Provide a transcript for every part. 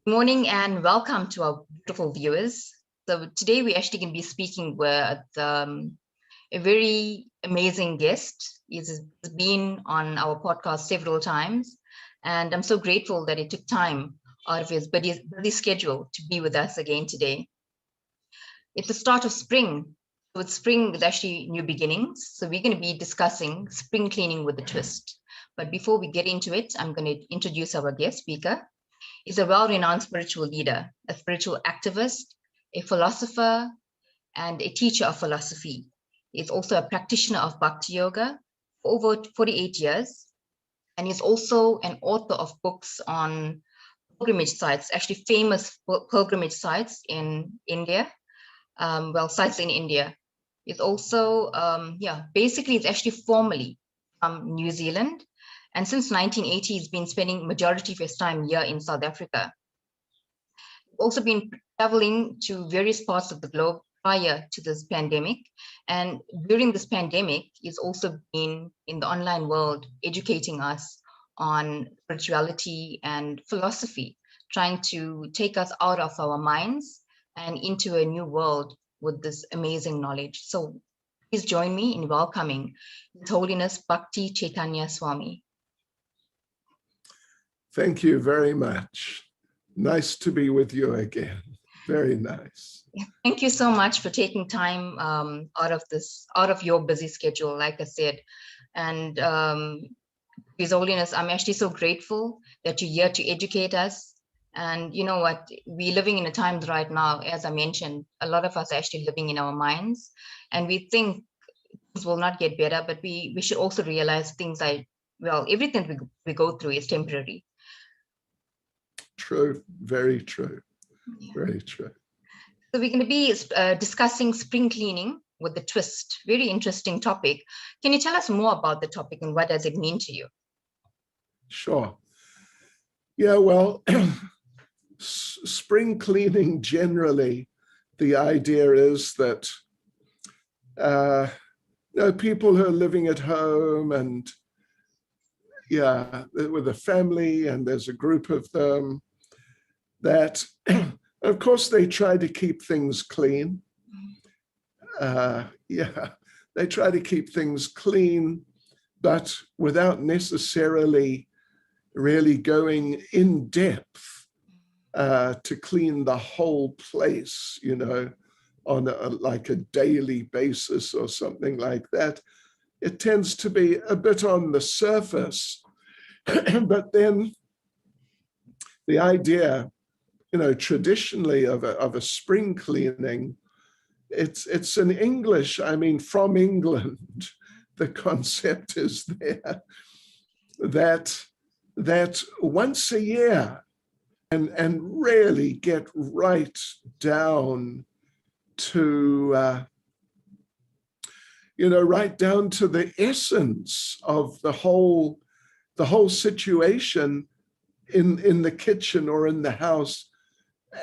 Good morning and welcome to our beautiful viewers. So today we actually going to be speaking with a very amazing guest. He's been on our podcast several times, and I'm so grateful that he took time out of his busy schedule to be with us again today. It's the start of spring. With spring, it's actually new beginnings. So we're going to be discussing spring cleaning with a twist. But before we get into it, I'm going to introduce our guest speaker. He's a well-renowned spiritual leader, a spiritual activist, a philosopher, and a teacher of philosophy. He's also a practitioner of Bhakti Yoga for over 48 years. And he's also an author of books on pilgrimage sites, actually famous pilgrimage sites in India, sites in India. He's also, basically it's actually formally from New Zealand. And since 1980, he's been spending majority of his time here in South Africa. He's also been traveling to various parts of the globe prior to this pandemic. And during this pandemic, he's also been in the online world educating us on spirituality and philosophy, trying to take us out of our minds and into a new world with this amazing knowledge. So please join me in welcoming His Holiness Bhakti Caitanya Swami. Thank you very much. Nice to be with you again. Very nice. Thank you so much for taking time out of your busy schedule, like I said. And His Holiness, I'm actually so grateful that you're here to educate us. And you know what, we're living in a time right now, as I mentioned, a lot of us are actually living in our minds, and we think things will not get better, but we should also realize things everything we go through is temporary. True, very true, Yeah. very true. So we're going to be discussing spring cleaning with the twist. Very interesting topic. Can you tell us more about the topic and what does it mean to you? Sure. Yeah, well, spring cleaning generally, the idea is that people who are living at home and with a family, and there's a group of them that, of course, they try to keep things clean. They try to keep things clean, but without necessarily really going in depth to clean the whole place, on like a daily basis or something like that. It tends to be a bit on the surface, but then the idea, traditionally of a spring cleaning, it's in English, from England, the concept is there that once a year and really get right down to right down to the essence of the whole situation in the kitchen or in the house,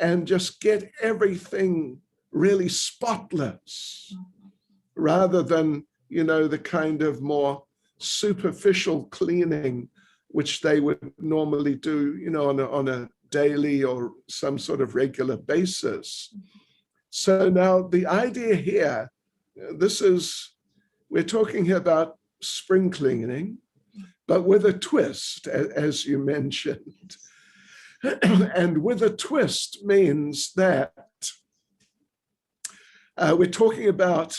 and just get everything really spotless, rather than, the kind of more superficial cleaning which they would normally do, on a daily or some sort of regular basis. So now the idea here, we're talking here about spring cleaning, but with a twist, as you mentioned. And with a twist means that we're talking about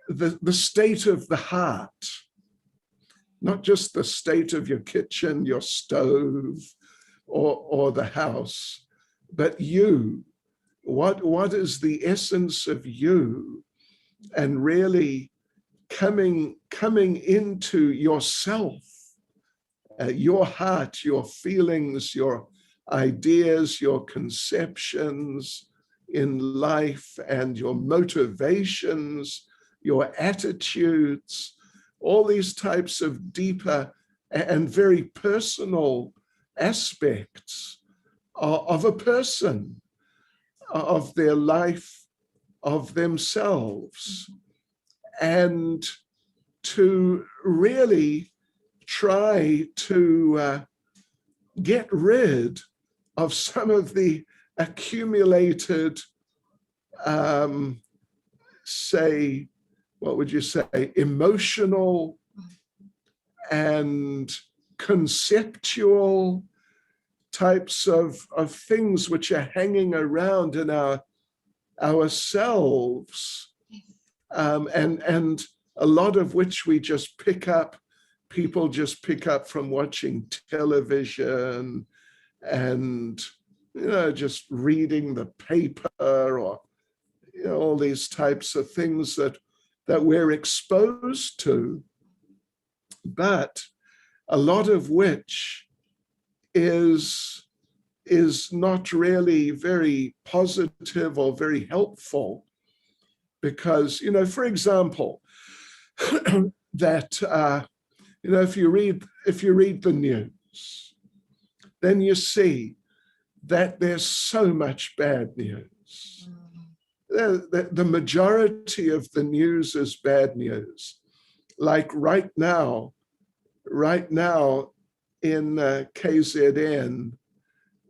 the state of the heart, not just the state of your kitchen, your stove, or the house, but you. What is the essence of you? And really coming into yourself, your heart, your feelings, your ideas, your conceptions in life, and your motivations, your attitudes, all these types of deeper and very personal aspects of a person, of their life, of themselves, and to really try to get rid some of the accumulated, say, what would you say, emotional and conceptual types of things which are hanging around in ourselves, and a lot of which we just pick up, people just pick up from watching television and, just reading the paper, or, all these types of things that we're exposed to, but a lot of which is not really very positive or very helpful, because, for example, that, if you read the news, then you see that there's so much bad news. The majority of the news is bad news. Like right now in KZN,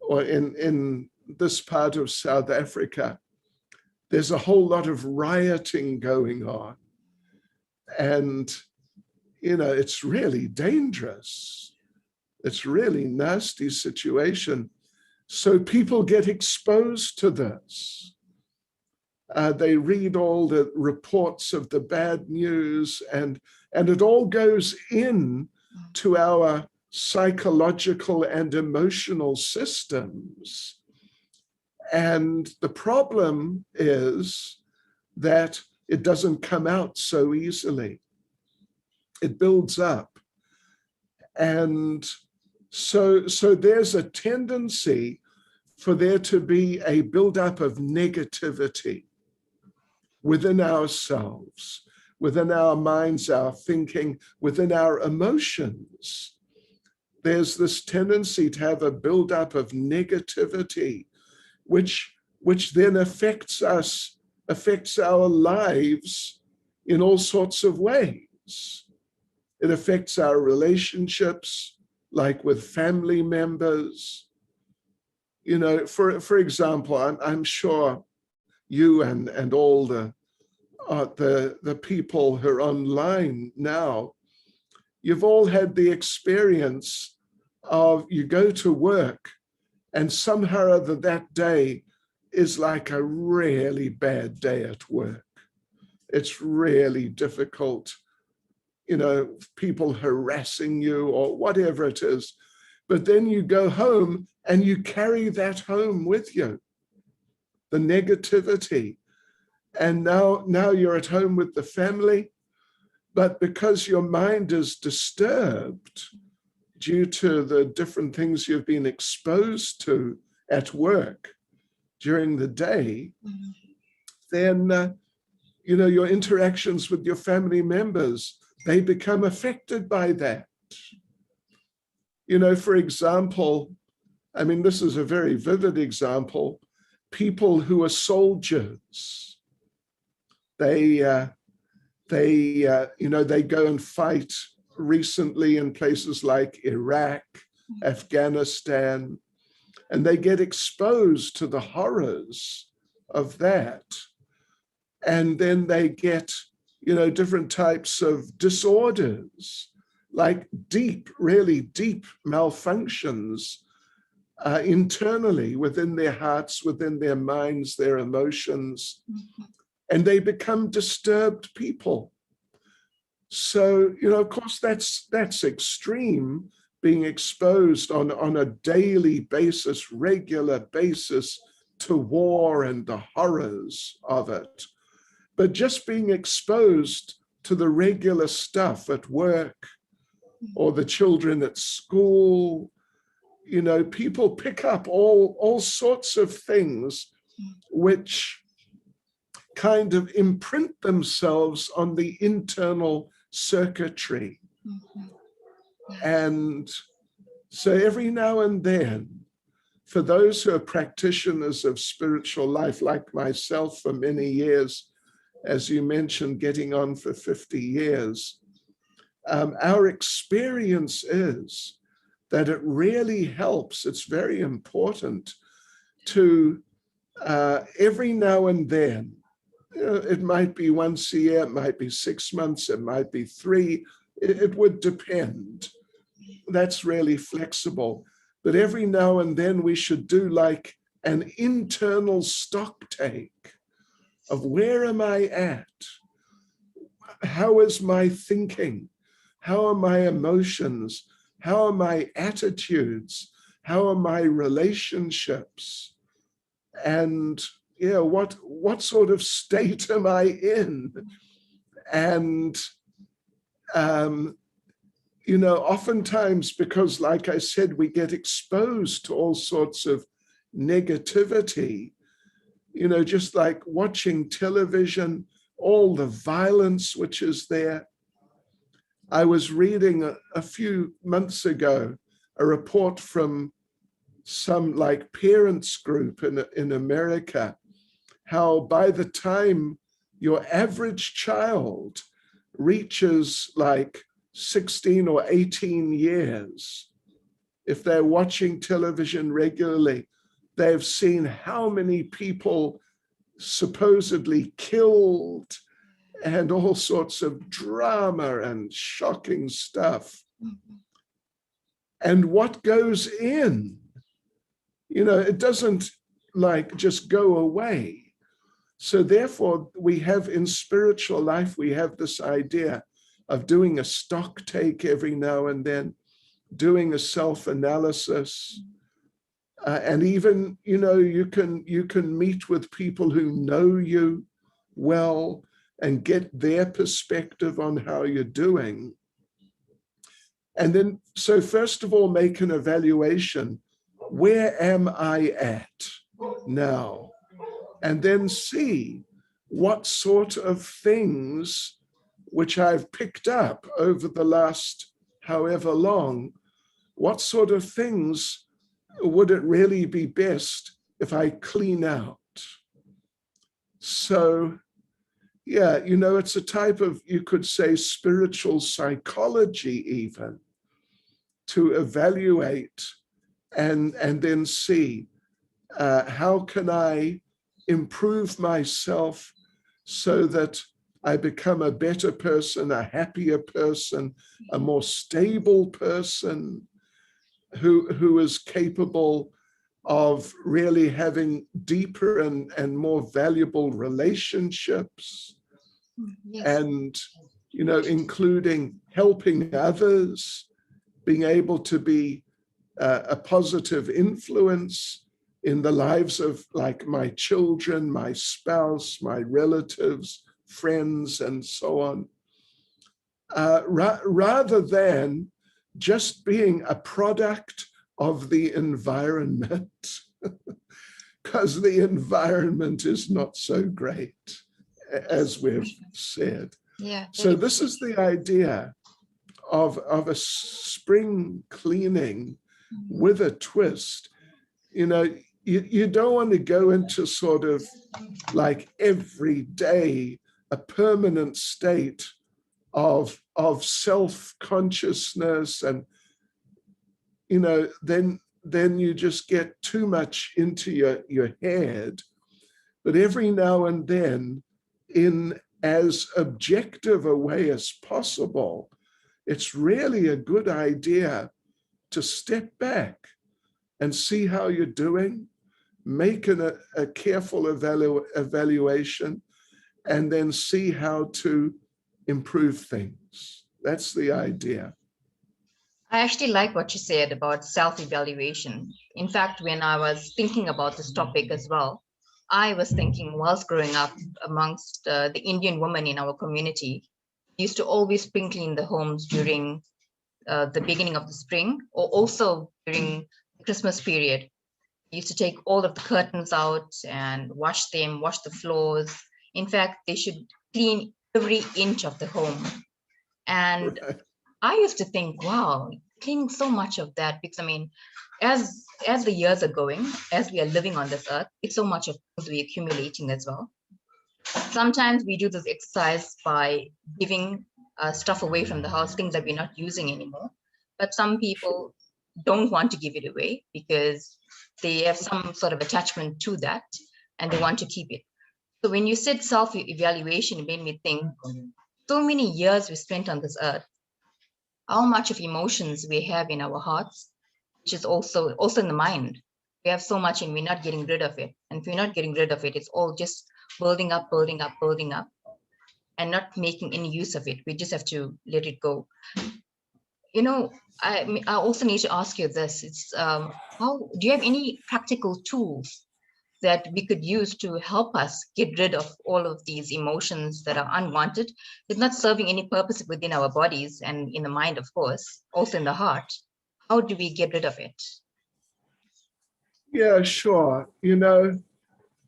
or in this part of South Africa, there's a whole lot of rioting going on. And, it's really dangerous. It's really nasty situation. So people get exposed to this. They read all the reports of the bad news, and it all goes in to our psychological and emotional systems. And the problem is that it doesn't come out so easily. It builds up. And so there's a tendency for there to be a buildup of negativity within ourselves, within our minds, our thinking, within our emotions. There's this tendency to have a buildup of negativity, which then affects us, affects our lives in all sorts of ways. It affects our relationships, like with family members. For example, I'm sure you and all the people who are online now, you've all had the experience of you go to work and somehow or other that day is like a really bad day at work. It's really difficult, people harassing you or whatever it is. But then you go home and you carry that home with you, the negativity. And now you're at home with the family, but because your mind is disturbed due to the different things you've been exposed to at work during the day, then, your interactions with your family members, they become affected by that. For example, this is a very vivid example, people who are soldiers, they go and fight recently in places like Iraq, Afghanistan, and they get exposed to the horrors of that. And then they get, different types of disorders, like really deep malfunctions internally within their hearts, within their minds, their emotions, and they become disturbed people. So, of course, that's extreme, being exposed on a daily basis, regular basis to war and the horrors of it. But just being exposed to the regular stuff at work or the children at school, people pick up all sorts of things which kind of imprint themselves on the internal circuitry. And so every now and then, for those who are practitioners of spiritual life, like myself for many years, as you mentioned, getting on for 50 years, our experience is that it really helps. It's very important to every now and then, it might be once a year, it might be 6 months, it might be 3, it would depend. That's really flexible. But every now and then we should do like an internal stock take of where am I at? How is my thinking? How are my emotions? How are my attitudes? How are my relationships? And what sort of state am I in? And oftentimes, because like I said, we get exposed to all sorts of negativity, just like watching television, all the violence which is there. I was reading a few months ago a report from some like parents group in America, how by the time your average child reaches like 16 or 18 years, if they're watching television regularly, they've seen how many people supposedly killed and all sorts of drama and shocking stuff. And what goes in, it doesn't like just go away. So therefore, we have in spiritual life, we have this idea of doing a stock take every now and then, doing a self-analysis. And even, you can meet with people who know you well and get their perspective on how you're doing. And then, so first of all, make an evaluation. Where am I at now? And then see what sort of things which I've picked up over the last however long, what sort of things would it really be best if I clean out? So, yeah, it's a type of, you could say, spiritual psychology even, to evaluate and then see how can I improve myself so that I become a better person, a happier person, a more stable person who is capable of really having deeper and more valuable relationships. Yes. And, including helping others, being able to be a positive influence in the lives of like my children, my spouse, my relatives, friends, and so on, rather than just being a product of the environment, because the environment is not so great, as we've said. Yeah. So this is the idea of a spring cleaning with a twist. You don't want to go into sort of like every day a permanent state of self-consciousness, and then you just get too much into your head. But every now and then, in as objective a way as possible, it's really a good idea to step back and see how you're doing, make a careful evaluation, and then see how to improve things. That's the idea. I actually like what you said about self-evaluation. In fact, when I was thinking about this topic as well, I was thinking whilst growing up amongst the Indian women in our community, we used to always spring clean the homes during the beginning of the spring, or also during the Christmas period. We used to take all of the curtains out and wash them, wash the floors. In fact, they should clean every inch of the home. And I used to think, wow, cleaning so much of that, because I mean, as the years are going, as we are living on this earth, it's so much of things we're accumulating as well. Sometimes we do this exercise by giving stuff away from the house, things that we're not using anymore. But some people don't want to give it away because they have some sort of attachment to that and they want to keep it. So when you said self-evaluation, it made me think, so many years we spent on this earth, how much of emotions we have in our hearts, which is also in the mind. We have so much and we're not getting rid of it. And if we're not getting rid of it, it's all just building up, and not making any use of it. We just have to let it go. You know, I also need to ask you this. It's how do you have any practical tools that we could use to help us get rid of all of these emotions that are unwanted? It's not serving any purpose within our bodies and in the mind, of course, also in the heart. How do we get rid of it? Yeah, sure. You know,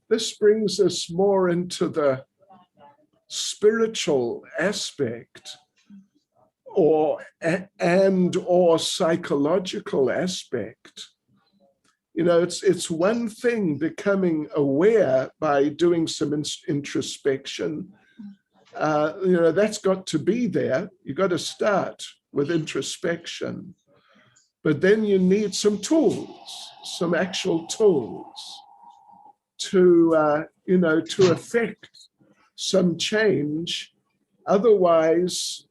this brings us more into the spiritual aspect or psychological aspect. You know, it's one thing becoming aware by doing some introspection. You know, that's got to be there. You got to start with introspection. But then you need some tools, some actual tools to, you know, to affect some change. Otherwise,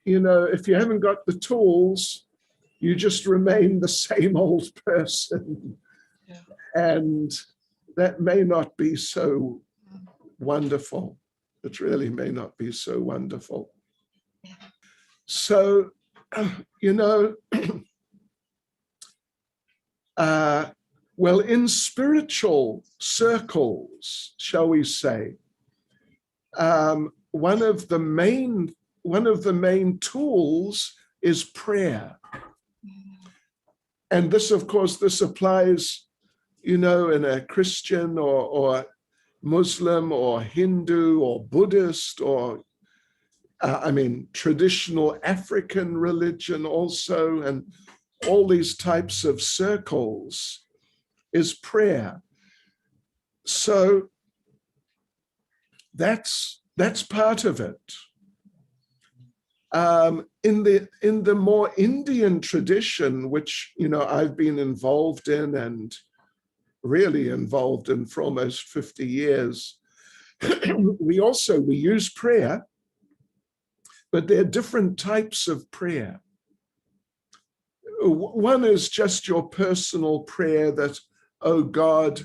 you know, if you haven't got the tools, you just remain the same old person. Yeah. And that may not be so wonderful. It really may not be so wonderful. Yeah. So, you know, well, in spiritual circles, shall we say, one of the main tools is prayer. And this, of course, this applies, you know, in a Christian or Muslim or Hindu or Buddhist or, I mean, traditional African religion also, and all these types of circles is prayer. So that's part of it. In the more Indian tradition, which, you know, I've been involved in and really involved in for almost 50 years, we use prayer, but there are different types of prayer. One is just your personal prayer that, oh God,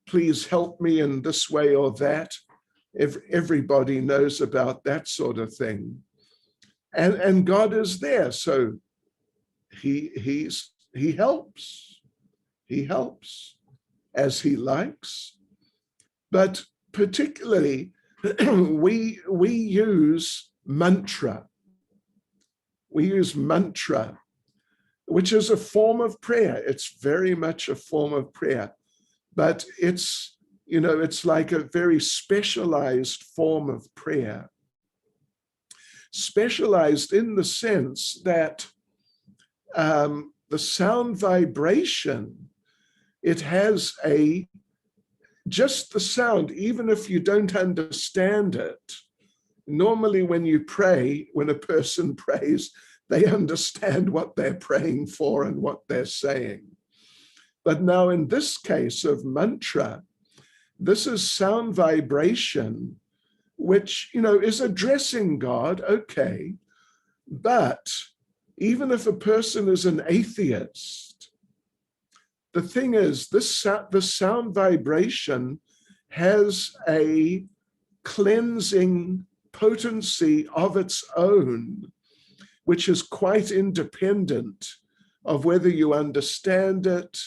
please help me in this way or that. Everybody knows about that sort of thing. And God is there, so he helps. He helps as he likes. But particularly, we use mantra. We use mantra, which is a form of prayer. It's very much a form of prayer, but it's, you know, it's like a very specialized form of prayer. Specialized in the sense that the sound vibration, it has just the sound, even if you don't understand it. Normally when you pray, when a person prays, they understand what they're praying for and what they're saying. But now in this case of mantra, this is sound vibration, which, you know, is addressing God, okay. But even if a person is an atheist, the thing is, the sound vibration has a cleansing potency of its own, which is quite independent of whether you understand it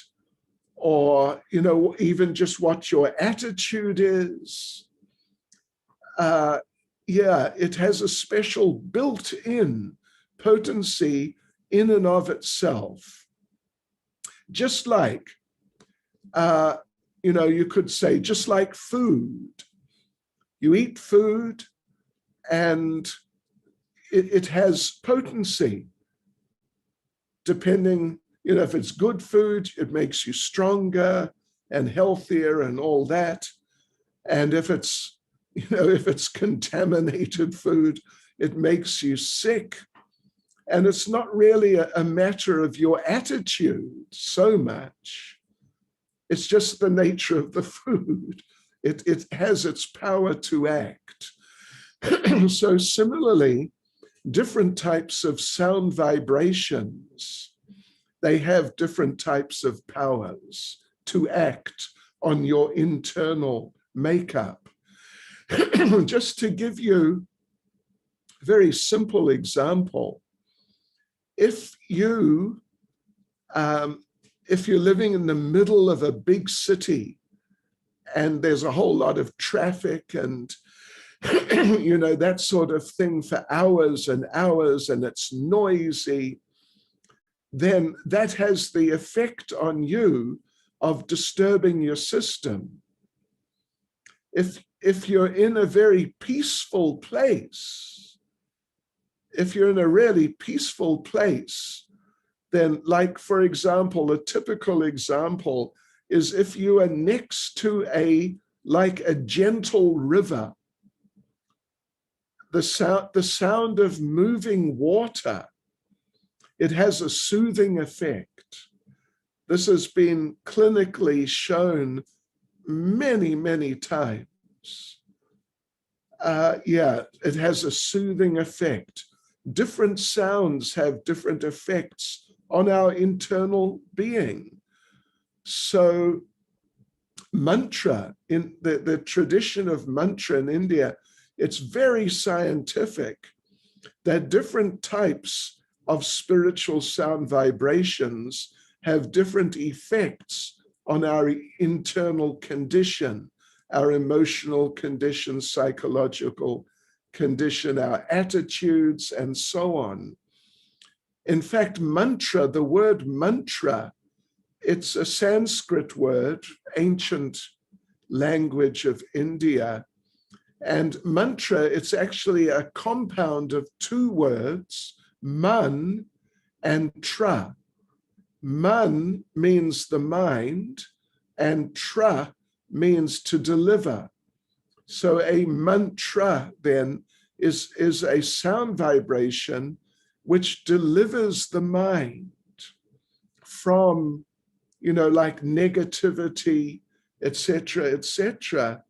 or, you know, even just what your attitude is. Yeah, it has a special built-in potency in and of itself. Just like, you know, you could say, just like food. You eat food and it has potency. Depending, you know, if it's good food, it makes you stronger and healthier and all that. And if it's, you know, if it's contaminated food, it makes you sick And it's not really a matter of your attitude so much. It's just the nature of the food. It has its power to act. So similarly, different types of sound vibrations, they have different types of powers to act on your internal makeup. Just to give you a very simple example, if you're living in the middle of a big city and there's a whole lot of traffic and that sort of thing for hours and hours, and it's noisy, then that has the effect on you of disturbing your system. If you're in a very peaceful place, if you're in a really peaceful place, then, like, for example, a typical example is if you are next to a gentle river, the sound of moving water, it has a soothing effect. This has been clinically shown many, many times. It has a soothing effect. Different sounds have different effects on our internal being. So mantra, in the tradition of mantra in India, it's very scientific that different types of spiritual sound vibrations have different effects on our internal condition, our emotional condition, psychological condition, our attitudes, and so on. In fact, mantra, the word mantra, it's a Sanskrit word, ancient language of India. And mantra, it's actually a compound of two words, man and tra. Man means the mind, and tra means to deliver. So a mantra then is a sound vibration which delivers the mind from, like negativity, etc., etc.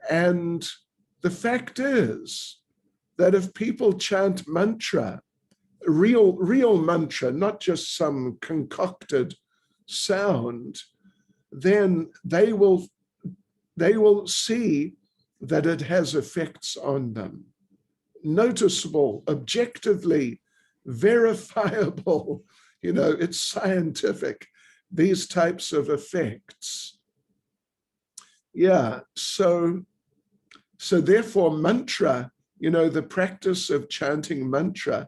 And the fact is that if people chant mantra, real mantra, not just some concocted sound, then they will see that it has effects on them. Noticeable, objectively verifiable, it's scientific, these types of effects. So therefore mantra, the practice of chanting mantra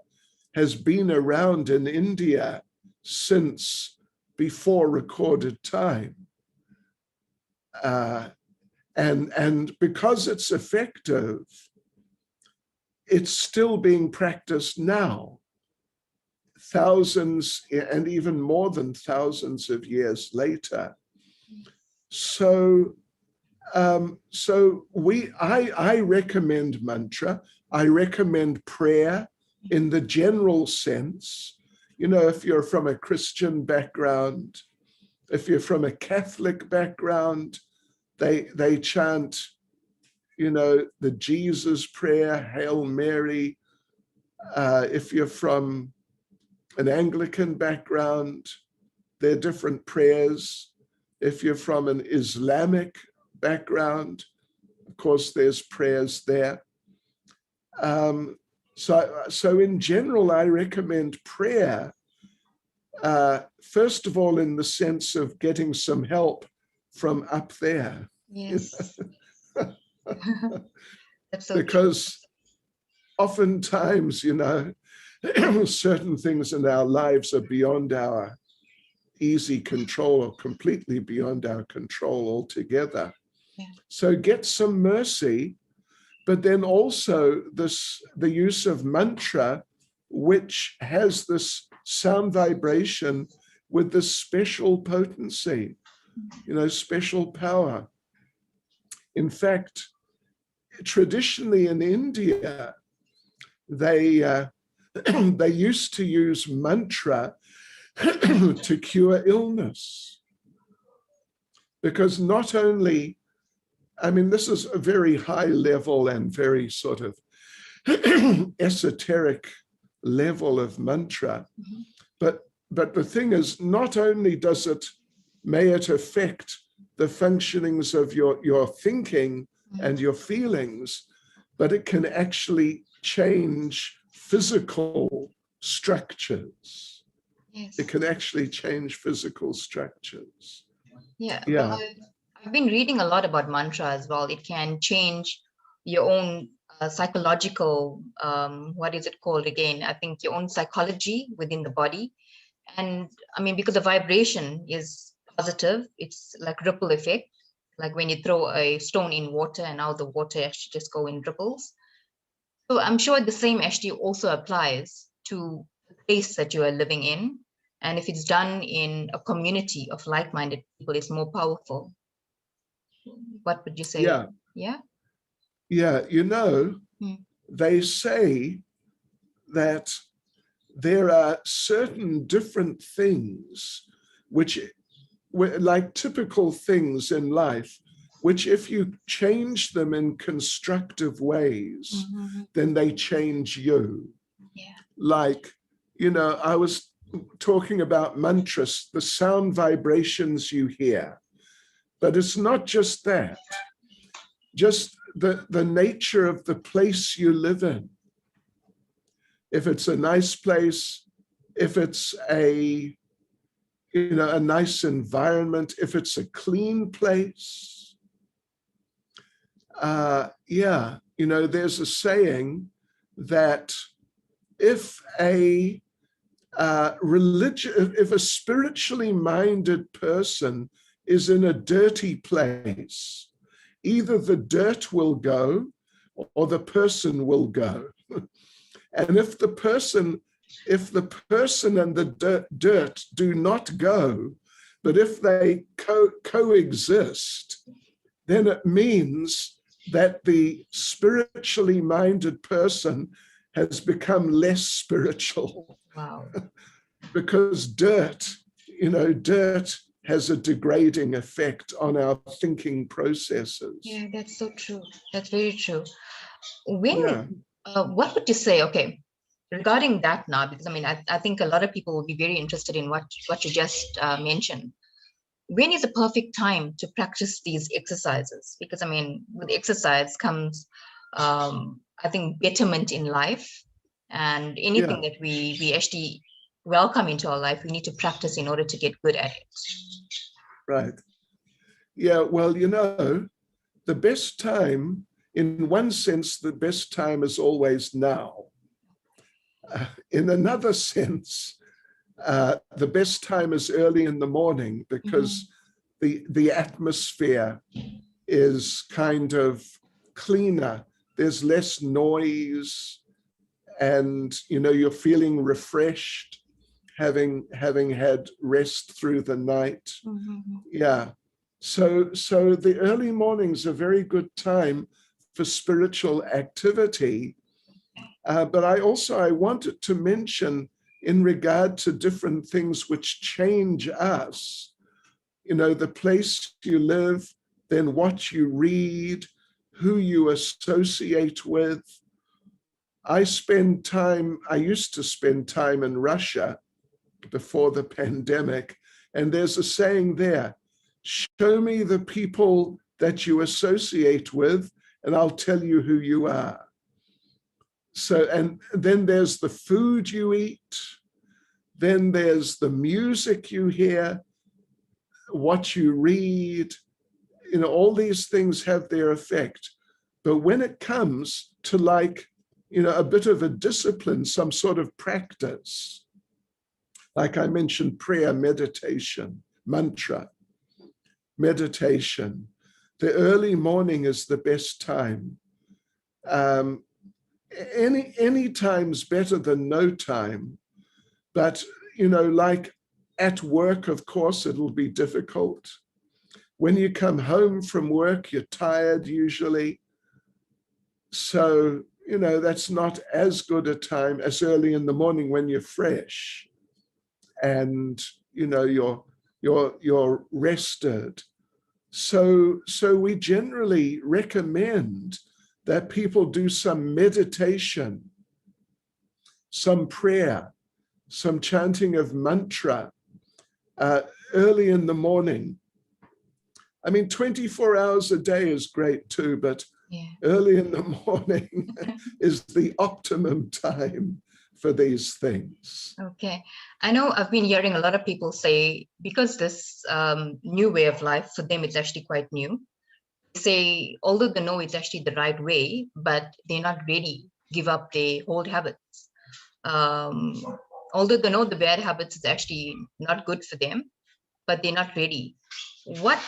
has been around in India since before recorded time. And because it's effective, it's still being practiced now, thousands and even more than thousands of years later. So I recommend mantra. I recommend prayer in the general sense. If you're from a Christian background, if you're from a Catholic background, they chant, the Jesus prayer, Hail Mary. If you're from an Anglican background, there are different prayers. If you're from an Islamic background, of course, there's prayers there. So in general, I recommend prayer, first of all, in the sense of getting some help from up there. Yes. That's so because oftentimes, certain things in our lives are beyond our easy control or completely beyond our control altogether. Yeah. So get some mercy, but then also the use of mantra, which has this sound vibration with this special potency, special power. In fact, traditionally in India, they they used to use mantra to cure illness. Because not only, I mean, this is a very high level and very sort of esoteric level of mantra, but the thing is, not only may it affect the functionings of your thinking and your feelings, but it can actually change physical structures. Yes. It can actually change physical structures. Yeah. Yeah. Well, I've been reading a lot about mantra as well. It can change your own psychological, what is it called again? I think your own psychology within the body. And I mean, because the vibration is positive, it's like ripple effect, like when you throw a stone in water and now the water actually just go in ripples. So I'm sure the same actually also applies to the place that you are living in. And if it's done in a community of like-minded people, it's more powerful. What would you say? Yeah. Yeah. Yeah. You know, they say that there are certain different things which, like typical things in life, which if you change them in constructive ways, then they change you. Yeah. Like, you know, I was talking about mantras, the sound vibrations you hear, but it's not just that, just the nature of the place you live in. If it's a nice place, if it's a nice environment, if it's a clean place. Yeah, you know, there's a saying that if a if a spiritually minded person is in a dirty place, either the dirt will go or the person will go. And if the person and the dirt do not go, but if they coexist, then it means that the spiritually minded person has become less spiritual. Wow. Because dirt has a degrading effect on our thinking processes. Yeah, that's so true. That's very true. When, Yeah. what would you say, okay, regarding that now, because I mean, I think a lot of people will be very interested in what you just mentioned. When is the perfect time to practice these exercises? Because I mean, with exercise comes, I think, betterment in life, and anything that we actually welcome into our life, we need to practice in order to get good at it. Right. Yeah, well, you know, the best time, in one sense, the best time is always now. In another sense, the best time is early in the morning because the atmosphere is kind of cleaner. There's less noise, and you know you're feeling refreshed, having had rest through the night. Yeah. So the early mornings are a very good time for spiritual activity. But I wanted to mention, in regard to different things which change us, you know, the place you live, then what you read, who you associate with. I used to spend time in Russia before the pandemic, and there's a saying there, show me the people that you associate with, and I'll tell you who you are. So, and then there's the food you eat, then there's the music you hear, what you read, you know, all these things have their effect. But when it comes to, like, you know, a bit of a discipline, some sort of practice, like I mentioned, prayer, meditation, mantra, meditation, the early morning is the best time. Any time's better than no time, but you know, like at work, of course, it'll be difficult. When you come home from work, you're tired usually. So, that's not as good a time as early in the morning when you're fresh and, you're rested. So we generally recommend that people do some meditation, some prayer, some chanting of mantra early in the morning. I mean, 24 hours a day is great too, but early in the morning is the optimum time for these things. Okay. I know I've been hearing a lot of people say, because this new way of life, for them, it's actually quite new. They say, although they know it's actually the right way, but they're not ready to give up their old habits. Although they know the bad habits is actually not good for them, but they're not ready. What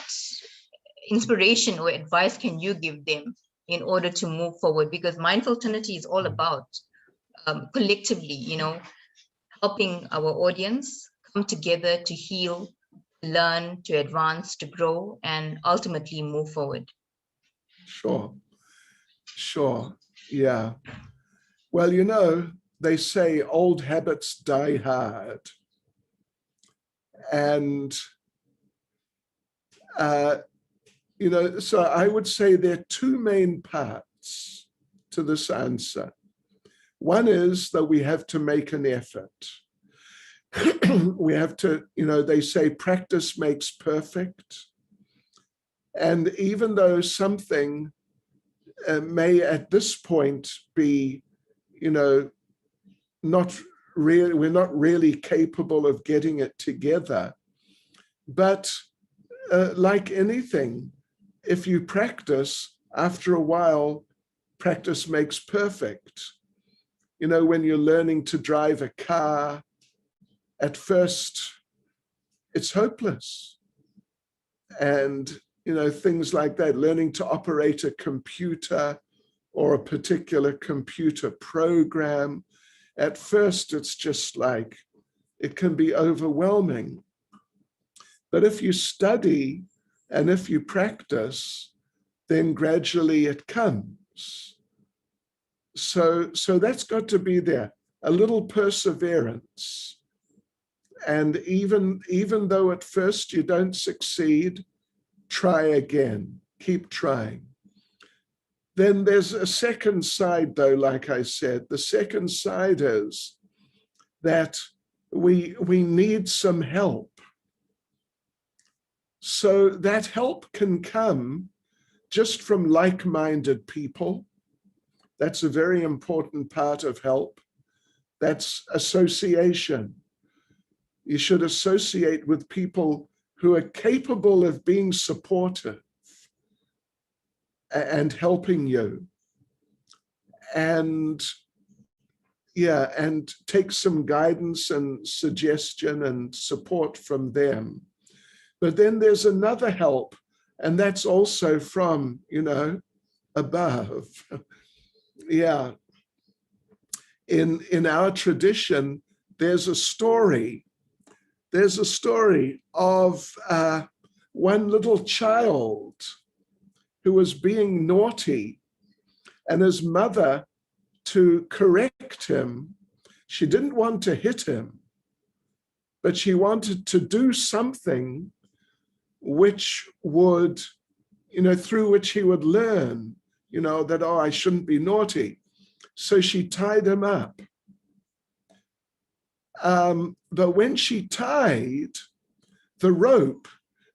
inspiration or advice can you give them in order to move forward? Because Mindful Trinity is all about collectively, helping our audience come together to heal, learn, to advance, to grow, and ultimately move forward. Sure. Yeah. Well, they say old habits die hard. And, so I would say there are two main parts to this answer. One is that we have to make an effort. We have to, they say practice makes perfect. And even though something may at this point be, not really, we're not really capable of getting it together. But like anything, if you practice, after a while, practice makes perfect. When you're learning to drive a car, at first, it's hopeless. And, things like that, learning to operate a computer or a particular computer program, at first, it's just like, it can be overwhelming. But if you study and if you practice, then gradually it comes. So that's got to be there, a little perseverance. And even though at first you don't succeed, try again, keep trying. Then there's a second side, though, like I said. The second side is that we need some help. So that help can come just from like-minded people. That's a very important part of help. That's association. You should associate with people who are capable of being supportive and helping you. And take some guidance and suggestion and support from them. But then there's another help, and that's also from, above. Yeah. In our tradition, there's a story. There's a story of one little child who was being naughty, and his mother, to correct him, she didn't want to hit him, but she wanted to do something which would, through which he would learn, that, I shouldn't be naughty. So she tied him up. But when she tied, the rope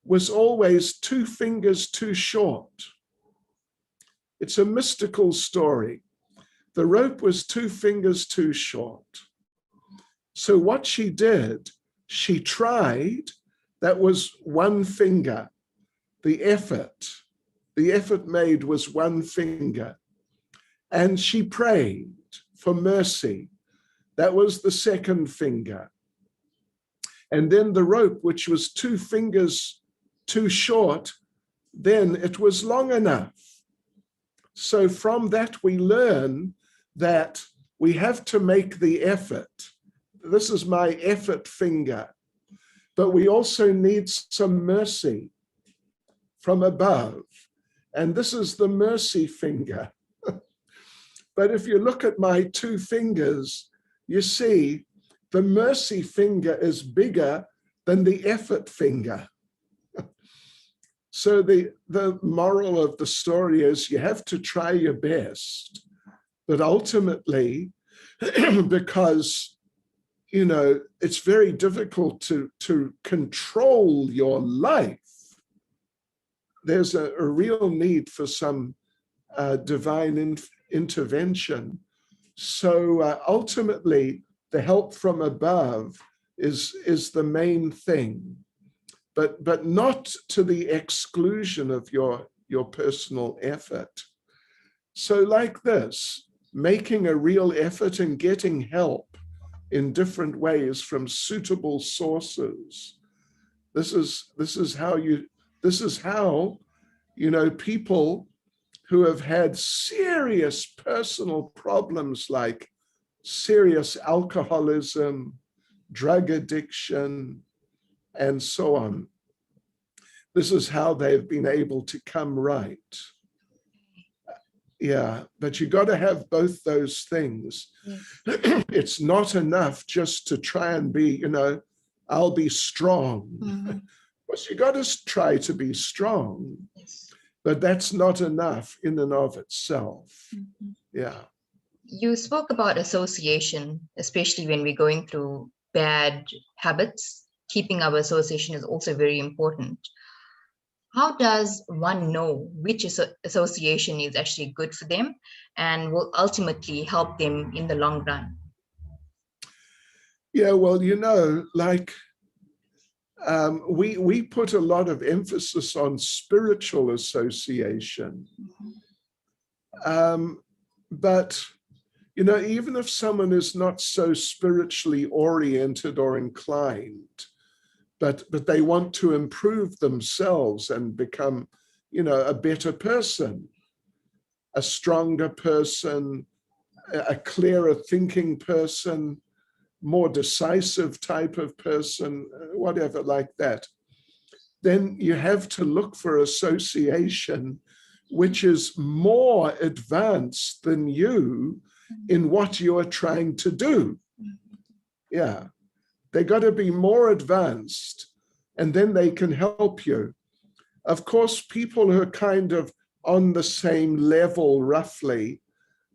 was always 2 fingers too short. It's a mystical story. The rope was 2 fingers too short. So what she did, she tried, that was 1 finger. The effort made was 1 finger. And she prayed for mercy. That was the 2nd finger. And then the rope, which was 2 fingers too short, then it was long enough. So from that, we learn that we have to make the effort. This is my effort finger. But we also need some mercy from above. And this is the mercy finger. But if you look at my two fingers, you see the mercy finger is bigger than the effort finger. So the moral of the story is you have to try your best, but ultimately, because, you know, it's very difficult to control your life, there's a real need for some divine intervention. So ultimately, the help from above is the main thing, but not to the exclusion of your personal effort. So like this, making a real effort and getting help in different ways from suitable sources. This is how, you know, people who have had serious personal problems like serious alcoholism, drug addiction, and so on. This is how they've been able to come right. Yeah, but you got to have both those things. Yes. It's not enough just to try and be, you know, I'll be strong. Mm-hmm. Well, you got to try to be strong. Yes. But that's not enough in and of itself. Mm-hmm. Yeah. You spoke about association, especially when we're going through bad habits. Keeping our association is also very important. How does one know which association is actually good for them and will ultimately help them in the long run? Yeah, well, you know, like we put a lot of emphasis on spiritual association. Mm-hmm. But, you know, even if someone is not so spiritually oriented or inclined, but they want to improve themselves and become, you know, a better person, a stronger person, a clearer thinking person, more decisive type of person, whatever like that, then you have to look for association which is more advanced than you in what you are trying to do. Yeah. They got to be more advanced, and then they can help you. Of course, people who are kind of on the same level, roughly,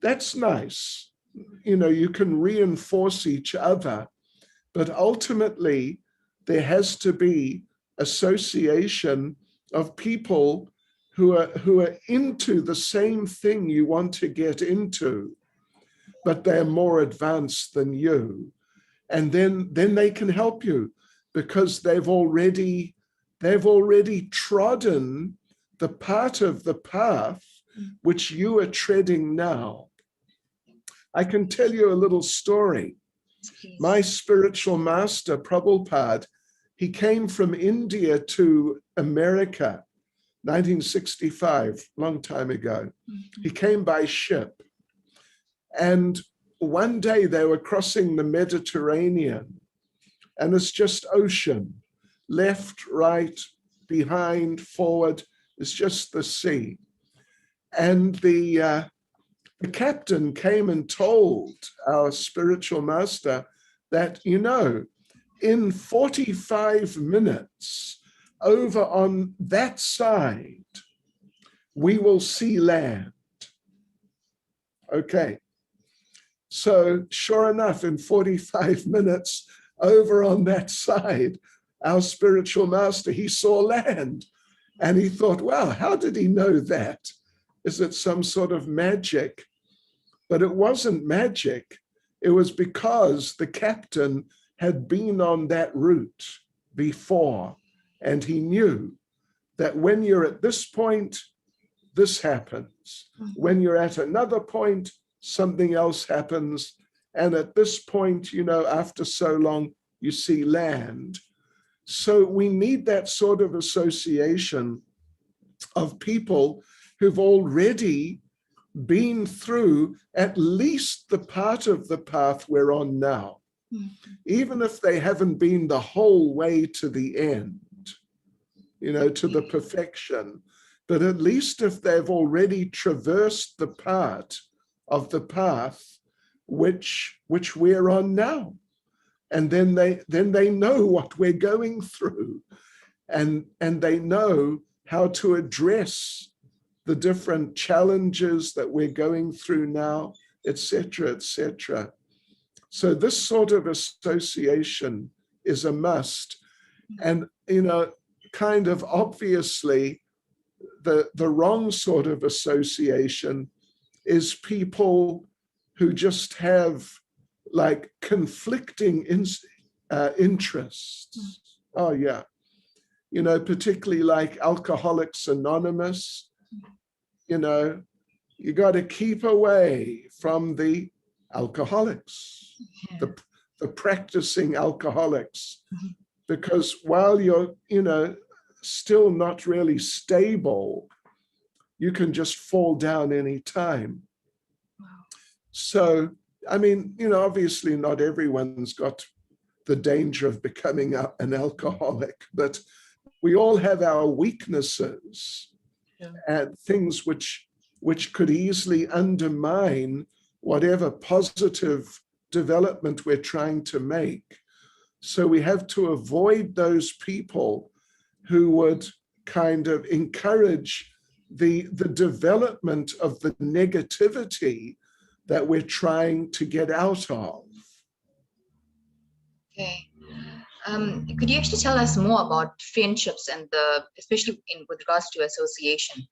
that's nice. You know, you can reinforce each other, but ultimately, there has to be association of people who are into the same thing you want to get into, but they're more advanced than you. And then they can help you because they've already trodden the part of the path which you are treading now. I can tell you a little story. My spiritual master, Prabhupada, he came from India to America, 1965, long time ago. He came by ship. And one day they were crossing the Mediterranean, and it's just ocean, left, right, behind, forward, it's just the sea. And the captain came and told our spiritual master that, you know, in 45 minutes over on that side, we will see land. Okay. So sure enough, in 45 minutes over on that side, our spiritual master, he saw land. And he thought, wow, how did he know that? Is it some sort of magic? But it wasn't magic. It was because the captain had been on that route before. And he knew that when you're at this point, this happens. When you're at another point, something else happens. And at this point, you know, after so long, you see land. So we need that sort of association of people who've already been through at least the part of the path we're on now, even if they haven't been the whole way to the end, you know, to the perfection. But at least if they've already traversed the part of the path which we're on now. And then they know what we're going through, and they know how to address the different challenges that we're going through now, etc., etc. So this sort of association is a must. And, kind of obviously, the wrong sort of association is people who just have like conflicting interests. Oh, yeah. Particularly like Alcoholics Anonymous, you got to keep away from the alcoholics, the practicing alcoholics, because while you're, still not really stable, you can just fall down any time. So, I mean, obviously not everyone's got the danger of becoming an alcoholic, but we all have our weaknesses and things which could easily undermine whatever positive development we're trying to make. So we have to avoid those people who would kind of encourage the development of the negativity that we're trying to get out of. Okay. Could you actually tell us more about friendships and especially with regards to association?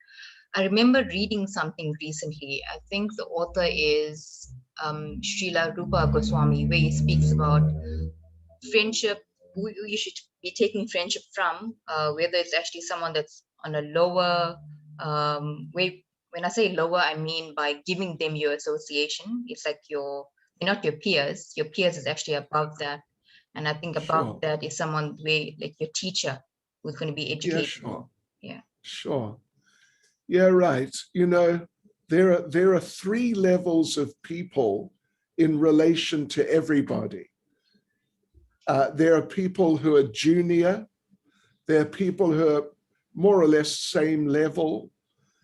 I remember reading something recently. I think the author is Srila Rupa Goswami, where he speaks about friendship, who you should be taking friendship from, whether it's actually someone that's on a lower way. When I say lower, I mean by giving them your association. It's like they're not your peers. Your peers is actually above that. And I think above that is someone like your teacher who's going to be educated. Yeah, sure. Yeah. Sure. Yeah, right. There are three levels of people in relation to everybody. There are people who are junior. There are people who are more or less same level.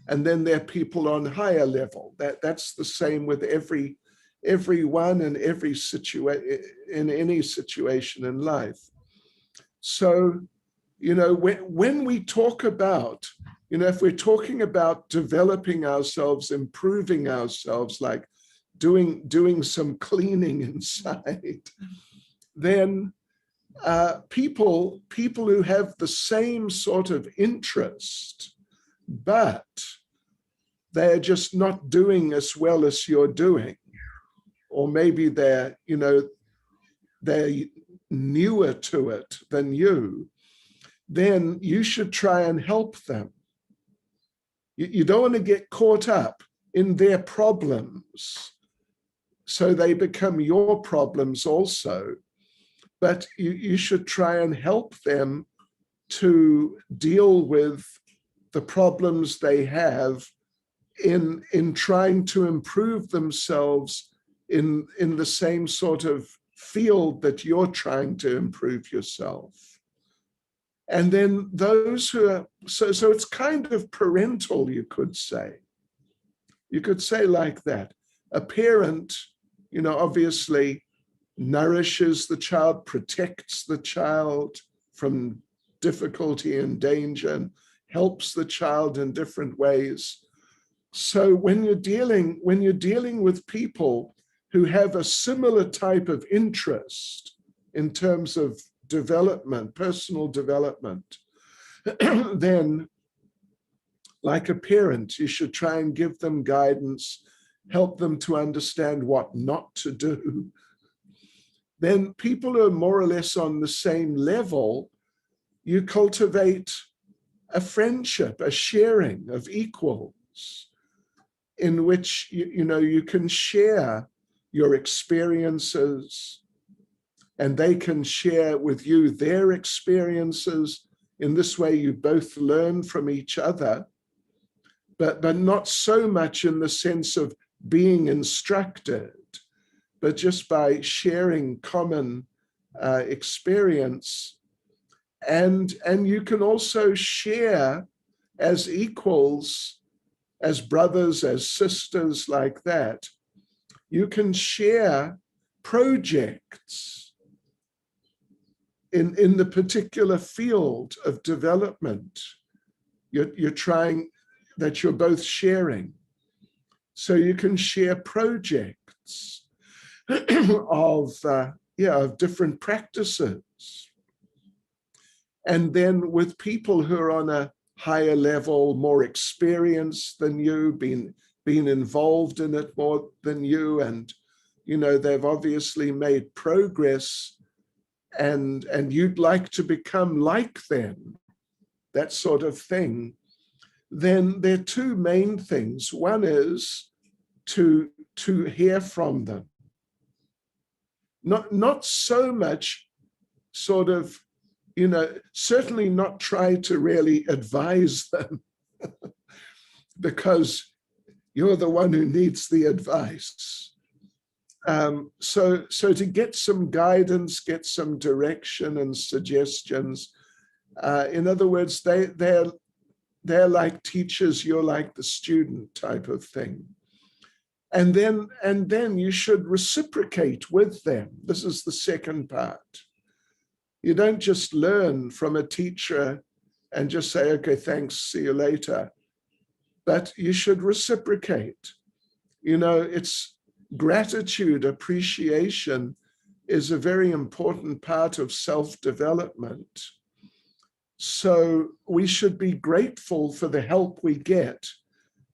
And then there are people on higher level. That's the same with everyone in every situation, in any situation in life. So, when we talk about, if we're talking about developing ourselves, improving ourselves, like doing some cleaning inside, then people who have the same sort of interest, but they're just not doing as well as you're doing, or maybe they're newer to it than you, then you should try and help them. You don't want to get caught up in their problems so they become your problems also, but you should try and help them to deal with the problems they have in trying to improve themselves in the same sort of field that you're trying to improve yourself. And then those who are, so it's kind of parental, you could say. You could say like that. A parent, obviously nourishes the child, protects the child from difficulty and danger, and helps the child in different ways. So when you're dealing with people who have a similar type of interest in terms of development, personal development, then like a parent, you should try and give them guidance, help them to understand what not to do. Then people who are more or less on the same level, you cultivate a friendship, a sharing of equals, in which you can share your experiences, and they can share with you their experiences. In this way, you both learn from each other, but not so much in the sense of being instructed, but just by sharing common experience. And you can also share as equals, as brothers, as sisters, like that, You can share projects in the particular field of development you're trying, that you're both sharing. So you can share projects of different practices. And then with people who are on a higher level, more experienced than you, been involved in it more than you, and they've obviously made progress, and you'd like to become like them, that sort of thing. Then there are two main things. One is to hear from them. Not so much sort of, certainly not try to really advise them because you're the one who needs the advice. So to get some guidance, get some direction and suggestions. In other words, they're like teachers, you're like the student type of thing. And then you should reciprocate with them. This is the second part. You don't just learn from a teacher and just say, okay, thanks, see you later. But you should reciprocate. It's gratitude, appreciation is a very important part of self-development. So we should be grateful for the help we get,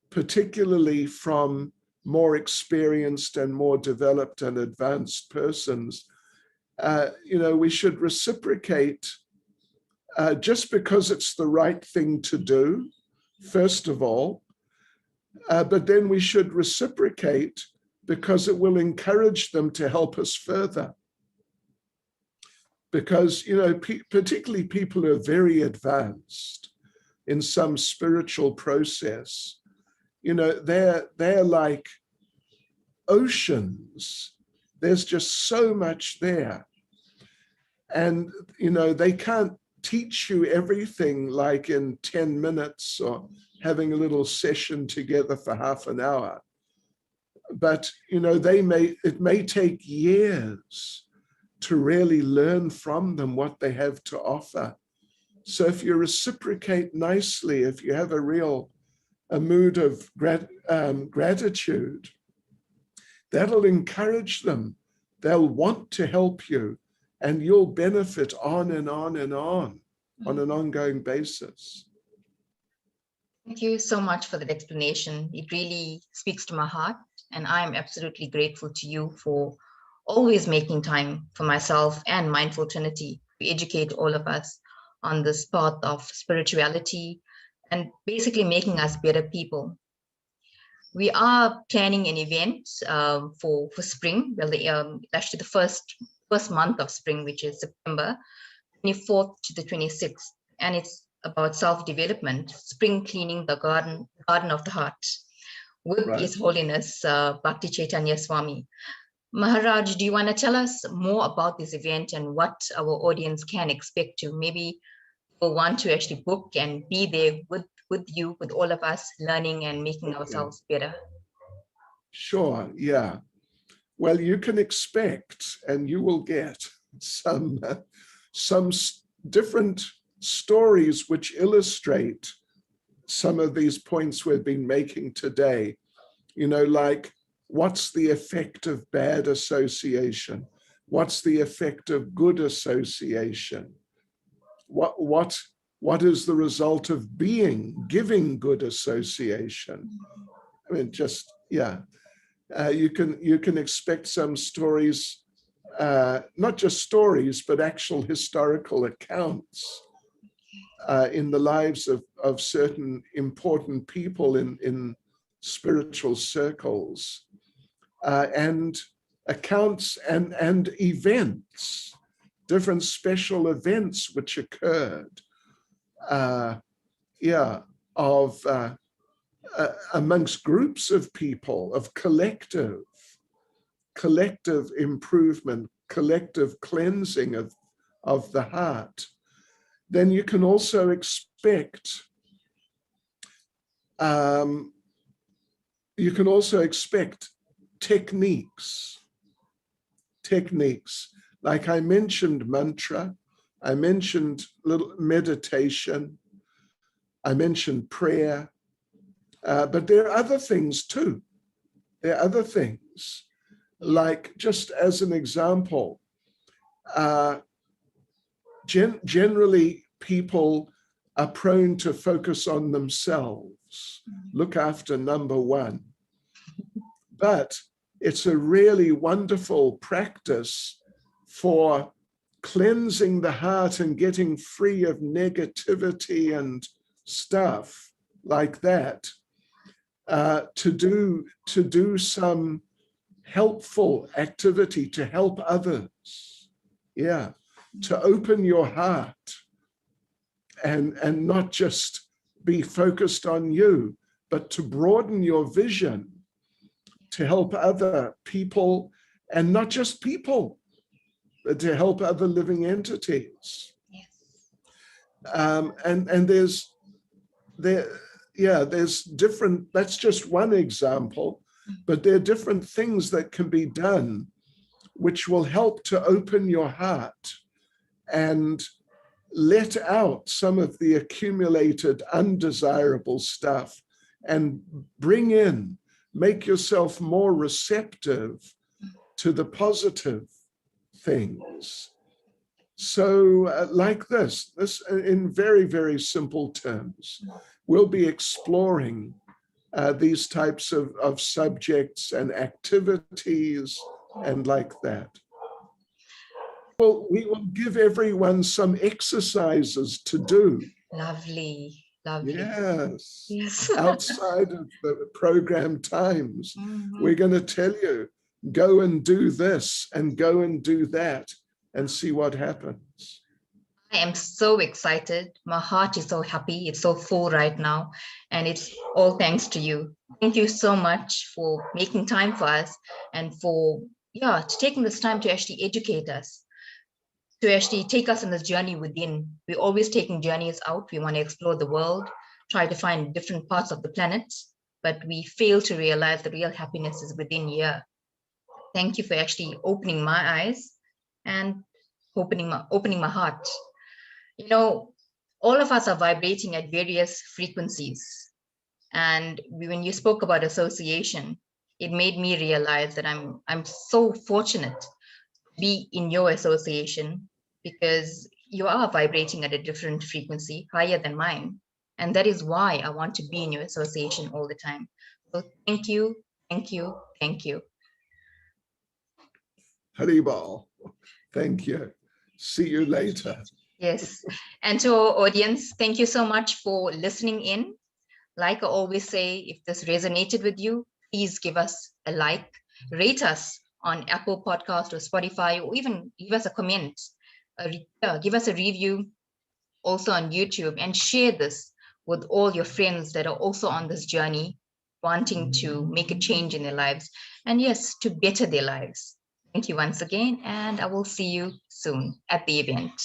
particularly from more experienced and more developed and advanced persons. We should reciprocate just because it's the right thing to do, first of all, but then we should reciprocate because it will encourage them to help us further. Because, particularly people who are very advanced in some spiritual process, they're like oceans. There's just so much there. And, they can't teach you everything like in 10 minutes or having a little session together for half an hour. But, it may take years to really learn from them what they have to offer. So if you reciprocate nicely, if you have a mood of gratitude, that'll encourage them. They'll want to help you, and you'll benefit on and on and on an ongoing basis. Thank you so much for that explanation. It really speaks to my heart, and I'm absolutely grateful to you for always making time for myself and Mindful Trinity to educate all of us on this path of spirituality and basically making us better people. We are planning an event for spring, well, actually the first month of spring, which is September 24th to the 26th, and it's about self-development, spring cleaning the garden of the heart, with His Holiness Bhakti Caitanya Swami. Maharaj, do you want to tell us more about this event and what our audience can expect to? Maybe we'll want to actually book and be there with you, with all of us, learning and making ourselves better. Sure, yeah. Well, you can expect, and you will get some different stories which illustrate some of these points we've been making today. Like, what's the effect of bad association? What's the effect of good association? What is the result of giving good association? I mean, you can expect some stories, not just stories, but actual historical accounts in the lives of certain important people in spiritual circles, and accounts and events, different special events which occurred, amongst groups of people, of collective improvement, collective cleansing of the heart. Then you can also expect techniques. Like I mentioned mantra, I mentioned little meditation, I mentioned prayer, but there are other things too. There are other things, like just as an example, generally people are prone to focus on themselves, look after number one. But it's a really wonderful practice for cleansing the heart and getting free of negativity and stuff like that, to do some helpful activity to help others. Yeah, to open your heart and not just be focused on you, but to broaden your vision, to help other people, and not just people, but to help other living entities. Yes. And there's different, that's just one example, but there are different things that can be done which will help to open your heart and let out some of the accumulated undesirable stuff and bring in, make yourself more receptive to the positive things. So like this in very, very simple terms, we'll be exploring these types of subjects and activities and like that. Well, we will give everyone some exercises to do. Lovely. Yes. Yes. Outside of the program times, we're going to tell you, go and do this and go and do that and see what happens. I am so excited. My heart is so happy. It's so full right now. And it's all thanks to you. Thank you so much for making time for us and for taking this time to actually educate us, to actually take us on this journey within. We're always taking journeys out. We want to explore the world, try to find different parts of the planet, but we fail to realize the real happiness is within here. Thank you for actually opening my eyes and opening my heart. You know, all of us are vibrating at various frequencies. And when you spoke about association, it made me realize that I'm so fortunate to be in your association, because you are vibrating at a different frequency, higher than mine. And that is why I want to be in your association all the time. So thank you, thank you, thank you. Haribol, thank you. See you later. Yes. And to our audience, thank you so much for listening in. Like I always say, if this resonated with you, please give us a like, rate us on Apple Podcast or Spotify, or even give us a comment, give us a review also on YouTube, and share this with all your friends that are also on this journey, wanting to make a change in their lives, and yes, to better their lives. Thank you once again, and I will see you soon at the event.